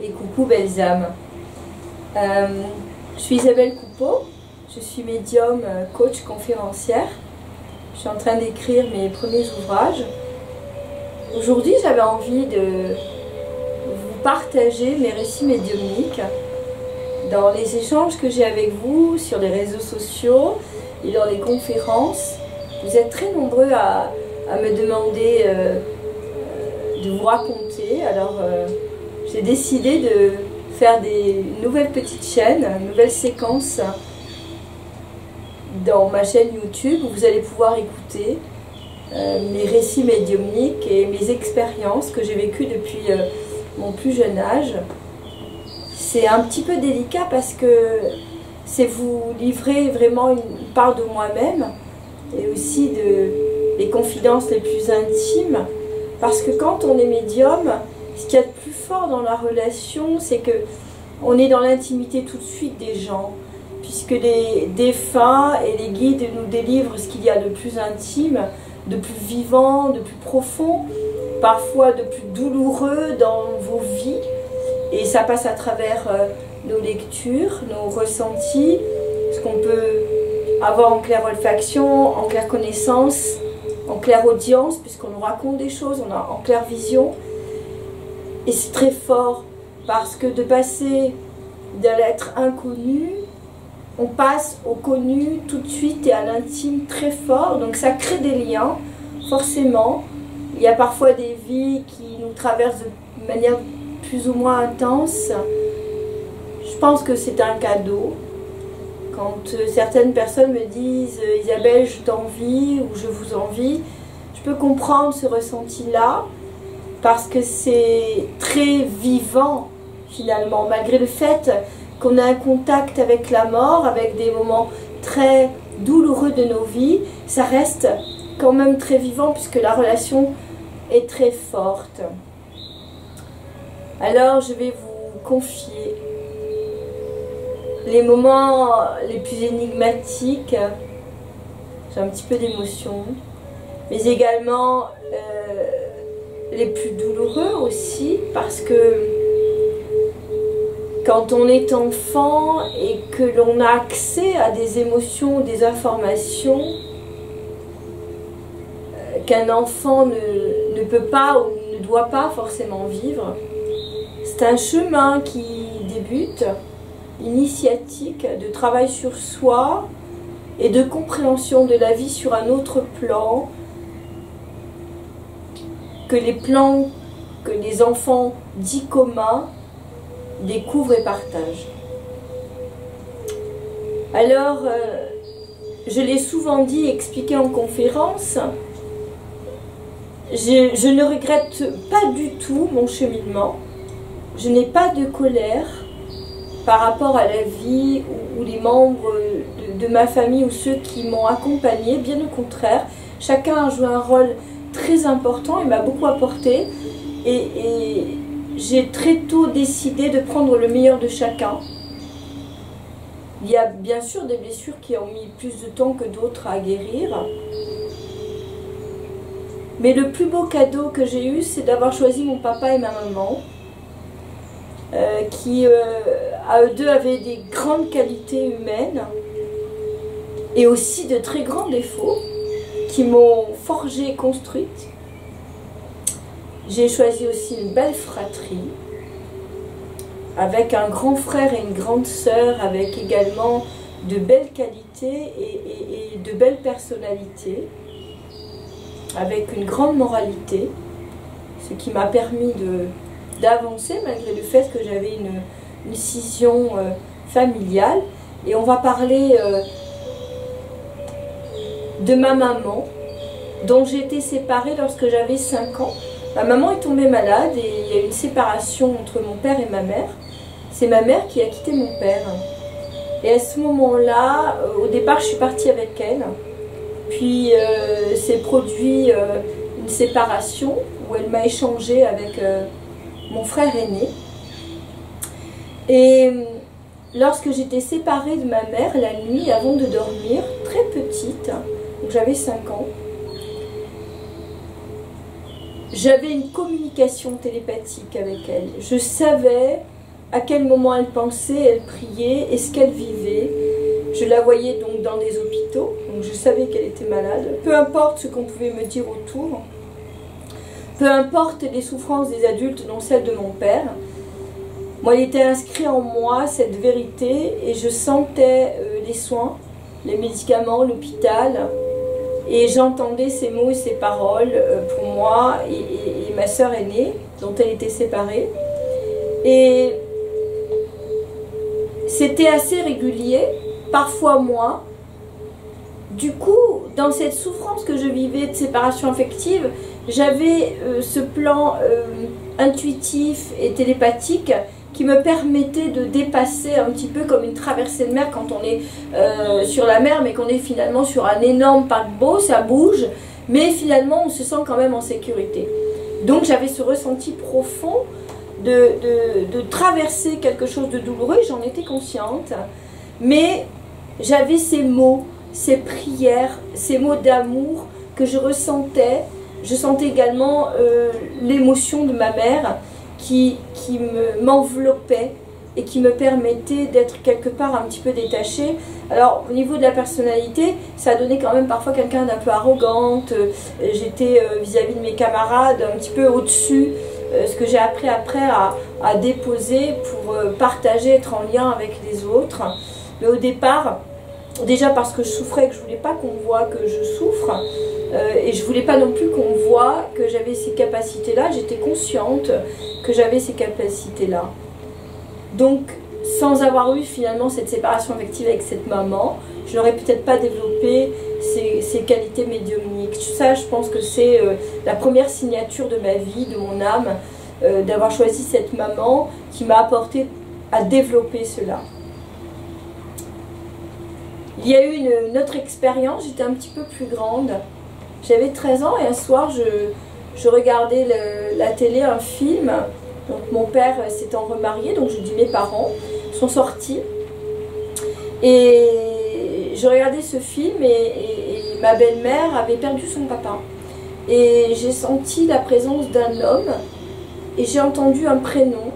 et coucou belles âmes. Je suis Isabelle Coupeau, je suis médium, coach, conférencière. Je suis en train d'écrire mes premiers ouvrages. Aujourd'hui, j'avais envie de vous partager mes récits médiumniques dans les échanges que j'ai avec vous sur les réseaux sociaux et dans les conférences. Vous êtes très nombreux à me demander de vous raconter. Alors, j'ai décidé de faire des nouvelles petites chaînes, nouvelles séquences dans ma chaîne YouTube où vous allez pouvoir écouter mes récits médiumniques et mes expériences que j'ai vécues depuis mon plus jeune âge. C'est un petit peu délicat parce que c'est vous livrer vraiment une part de moi-même et aussi les confidences les plus intimes, parce que quand on est médium, ce qu'il y a de plus fort dans la relation, c'est que on est dans l'intimité tout de suite des gens, puisque les défunts et les guides nous délivrent ce qu'il y a de plus intime, de plus vivant, de plus profond, parfois de plus douloureux dans vos vies, et ça passe à travers nos lectures, nos ressentis, ce qu'on peut avoir en claire olfaction, en claire connaissance, en claire audience, puisqu'on nous raconte des choses, on a en claire vision. Et c'est très fort, parce que de passer de l'être inconnu, on passe au connu tout de suite et à l'intime très fort. Donc ça crée des liens, forcément. Il y a parfois des vies qui nous traversent de manière plus ou moins intense. Je pense que c'est un cadeau. Quand certaines personnes me disent « Isabelle, je t'envie » ou « je vous envie », je peux comprendre ce ressenti-là parce que c'est très vivant finalement, malgré le fait qu'on a un contact avec la mort, avec des moments très douloureux de nos vies, ça reste quand même très vivant puisque la relation est très forte. Alors je vais vous confier les moments les plus énigmatiques, j'ai un petit peu d'émotion, mais également les plus douloureux aussi, parce que quand on est enfant et que l'on a accès à des émotions, des informations qu'un enfant ne peut pas ou ne doit pas forcément vivre, c'est un chemin qui débute, initiatique, de travail sur soi et de compréhension de la vie sur un autre plan que les plans que les enfants dits communs découvrent et partagent. Alors, je l'ai souvent dit et expliqué en conférence, je ne regrette pas du tout mon cheminement, je n'ai pas de colère par rapport à la vie ou les membres de ma famille ou ceux qui m'ont accompagné, bien au contraire, chacun a joué un rôle très important et m'a beaucoup apporté, et j'ai très tôt décidé de prendre le meilleur de chacun. Il y a bien sûr des blessures qui ont mis plus de temps que d'autres à guérir, mais le plus beau cadeau que j'ai eu, c'est d'avoir choisi mon papa et ma maman, qui à eux deux avaient des grandes qualités humaines et aussi de très grands défauts qui m'ont forgée et construite. J'ai choisi aussi une belle fratrie avec un grand frère et une grande sœur, avec également de belles qualités et de belles personnalités, avec une grande moralité, ce qui m'a permis d'avancer malgré le fait que j'avais une scission familiale. Et on va parler de ma maman, dont j'ai été séparée lorsque j'avais 5 ans. Ma maman est tombée malade et il y a eu une séparation entre mon père et ma mère. C'est ma mère qui a quitté mon père. Et à ce moment-là, au départ, je suis partie avec elle. Puis s'est produit une séparation où elle m'a échangé avec mon frère aîné. Et lorsque j'étais séparée de ma mère la nuit avant de dormir, très petite, donc j'avais 5 ans, j'avais une communication télépathique avec elle. Je savais à quel moment elle pensait, elle priait et ce qu'elle vivait. Je la voyais donc dans des hôpitaux, donc je savais qu'elle était malade. Peu importe ce qu'on pouvait me dire autour, peu importe les souffrances des adultes, dont celle de mon père, moi il était inscrit en moi cette vérité et je sentais les soins, les médicaments, l'hôpital. Et j'entendais ces mots et ces paroles pour moi et ma sœur aînée, dont elle était séparée. Et c'était assez régulier, parfois moins. Du coup, dans cette souffrance que je vivais de séparation affective, j'avais ce plan intuitif et télépathique qui me permettait de dépasser un petit peu comme une traversée de mer quand on est sur la mer, mais qu'on est finalement sur un énorme paquebot, ça bouge, mais finalement on se sent quand même en sécurité. Donc j'avais ce ressenti profond de traverser quelque chose de douloureux, j'en étais consciente, mais j'avais ces mots, ces prières, ces mots d'amour que je ressentais. Je sentais également l'émotion de ma mère qui m'enveloppait et qui me permettait d'être quelque part un petit peu détachée. Alors au niveau de la personnalité, ça donnait quand même parfois quelqu'un d'un peu arrogante. J'étais vis-à-vis de mes camarades un petit peu au-dessus, ce que j'ai appris après à déposer pour partager, être en lien avec les autres. Mais au départ, déjà parce que je souffrais, que je ne voulais pas qu'on voit que je souffre, et je ne voulais pas non plus qu'on voit que j'avais ces capacités-là. J'étais consciente que j'avais ces capacités-là. Donc, sans avoir eu finalement cette séparation affective avec cette maman, je n'aurais peut-être pas développé ces qualités médiumniques. Ça, je pense que c'est la première signature de ma vie, de mon âme, d'avoir choisi cette maman qui m'a apporté à développer cela. Il y a eu une autre expérience, j'étais un petit peu plus grande. J'avais 13 ans et un soir, je regardais la télé, un film. Donc mon père s'étant remarié, donc je dis mes parents sont sortis. Et je regardais ce film et ma belle-mère avait perdu son papa. Et j'ai senti la présence d'un homme et j'ai entendu un prénom.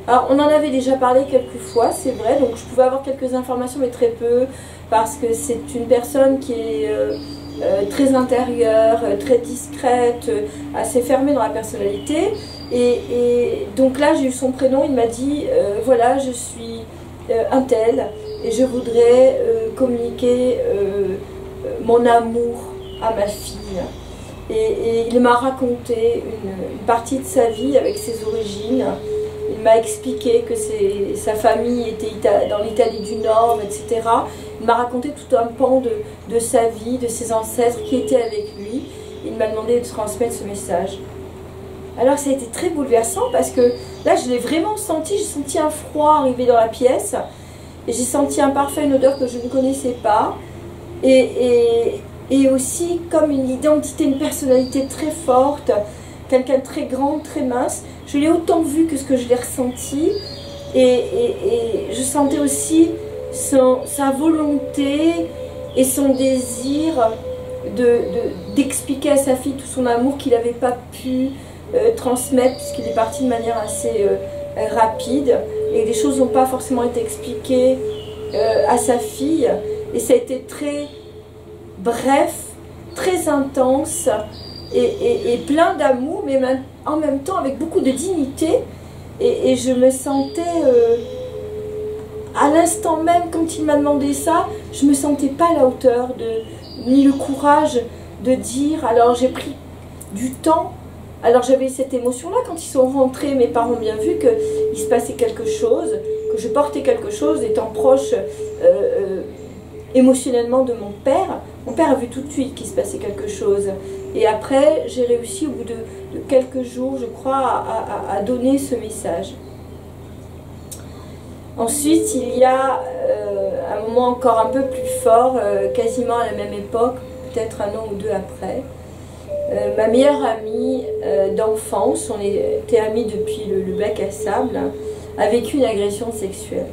Alors on en avait déjà parlé quelques fois, c'est vrai, donc je pouvais avoir quelques informations mais très peu, parce que c'est une personne qui est très intérieure, très discrète, assez fermée dans la personnalité. Et donc là j'ai eu son prénom, il m'a dit voilà, je suis un tel et je voudrais communiquer mon amour à ma fille. Et il m'a raconté une partie de sa vie avec ses origines. Il m'a expliqué que sa famille était dans l'Italie du Nord, etc. Il m'a raconté tout un pan de sa vie, de ses ancêtres qui étaient avec lui. Il m'a demandé de transmettre ce message. Alors ça a été très bouleversant parce que là je l'ai vraiment senti, j'ai senti un froid arriver dans la pièce. Et j'ai senti un parfum, une odeur que je ne connaissais pas. Et aussi comme une identité, une personnalité très forte, quelqu'un de très grand, très mince. Je l'ai autant vu que ce que je l'ai ressenti. Et je sentais aussi sa volonté et son désir d'expliquer à sa fille tout son amour qu'il n'avait pas pu transmettre puisqu'il est parti de manière assez rapide. Et les choses n'ont pas forcément été expliquées à sa fille. Et ça a été très bref, très intense et plein d'amour, mais en même temps avec beaucoup de dignité. Et je me sentais, à l'instant même, quand il m'a demandé ça, je ne me sentais pas à la hauteur, ni le courage de dire. Alors j'ai pris du temps. Alors j'avais cette émotion-là, quand ils sont rentrés, mes parents ont bien vu qu'il se passait quelque chose, que je portais quelque chose, étant proche émotionnellement de mon père. Mon père a vu tout de suite qu'il se passait quelque chose. Et après, j'ai réussi au bout de quelques jours, je crois, à donner ce message. Ensuite, il y a un moment encore un peu plus fort, quasiment à la même époque, peut-être un an ou deux après. Ma meilleure amie d'enfance, on était amies depuis le bac à sable, a vécu une agression sexuelle.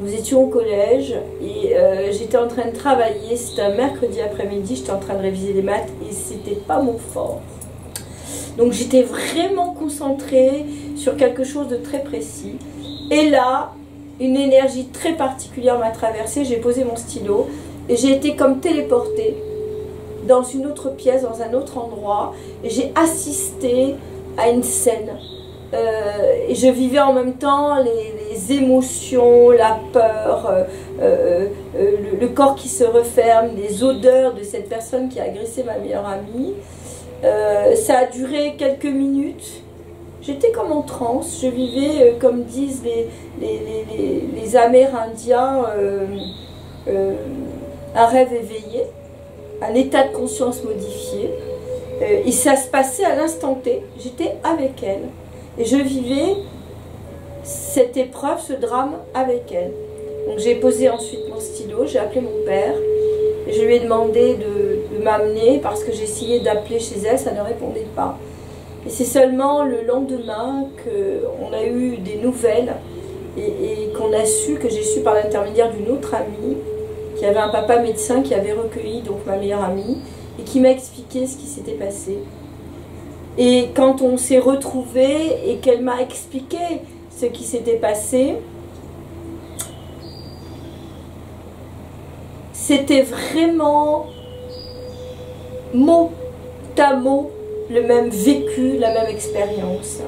Nous étions au collège et j'étais en train de travailler, c'était un mercredi après-midi, j'étais en train de réviser les maths et c'était pas mon fort. Donc j'étais vraiment concentrée sur quelque chose de très précis. Et là, une énergie très particulière m'a traversée, j'ai posé mon stylo et j'ai été comme téléportée dans une autre pièce, dans un autre endroit, et j'ai assisté à une scène. Et je vivais en même temps les émotions, la peur, le corps qui se referme, les odeurs de cette personne qui a agressé ma meilleure amie. Ça a duré quelques minutes. J'étais comme en transe, je vivais, comme disent les Amérindiens, un rêve éveillé, un état de conscience modifié. Et ça se passait à l'instant T, j'étais avec elle. Et je vivais cette épreuve, ce drame avec elle. Donc j'ai posé ensuite mon stylo, j'ai appelé mon père, et je lui ai demandé de m'amener parce que j'essayais d'appeler chez elle, ça ne répondait pas. Et c'est seulement le lendemain qu'on a eu des nouvelles et qu'on a su, que j'ai su par l'intermédiaire d'une autre amie, qui avait un papa médecin qui avait recueilli donc ma meilleure amie et qui m'a expliqué ce qui s'était passé. Et quand on s'est retrouvés et qu'elle m'a expliqué ce qui s'était passé, c'était vraiment mot à mot le même vécu, la même expérience.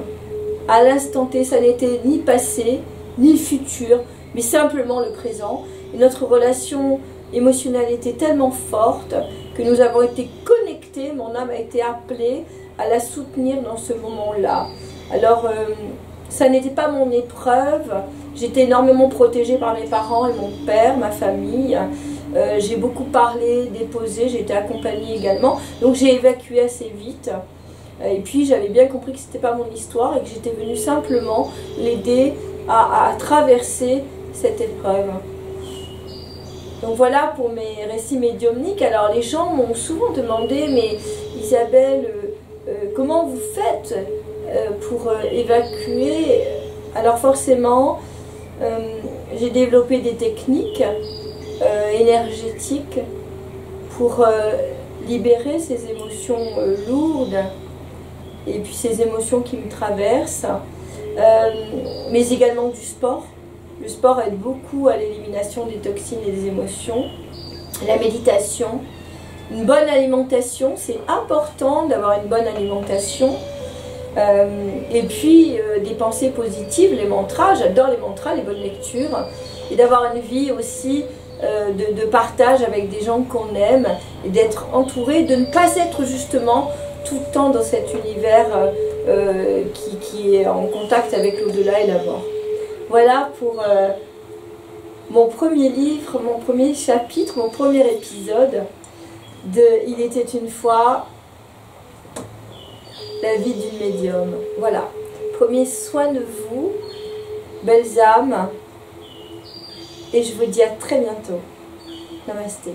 À l'instant T, ça n'était ni passé, ni futur, mais simplement le présent. Et notre relation émotionnelle était tellement forte que nous avons été connectés, mon âme a été appelée à la soutenir dans ce moment-là. Alors, ça n'était pas mon épreuve, j'étais énormément protégée par mes parents et mon père, ma famille. J'ai beaucoup parlé, déposé, j'ai été accompagnée également, donc j'ai évacué assez vite. Et puis j'avais bien compris que ce n'était pas mon histoire et que j'étais venue simplement l'aider à traverser cette épreuve. Donc voilà pour mes récits médiumniques. Alors les gens m'ont souvent demandé, mais Isabelle, comment vous faites pour évacuer? Alors forcément, j'ai développé des techniques énergétiques pour libérer ces émotions lourdes et puis ces émotions qui me traversent, mais également du sport. Le sport aide beaucoup à l'élimination des toxines et des émotions. La méditation, une bonne alimentation, c'est important d'avoir une bonne alimentation. Et puis des pensées positives, les mantras, j'adore les mantras, les bonnes lectures, et d'avoir une vie aussi de partage avec des gens qu'on aime, et d'être entouré, de ne pas être justement tout le temps dans cet univers qui est en contact avec l'au-delà et la mort. Voilà pour mon premier livre, mon premier chapitre, mon premier épisode de Il était une fois la vie d'une médium. Voilà. Prenez soin de vous, belles âmes, et je vous dis à très bientôt. Namasté.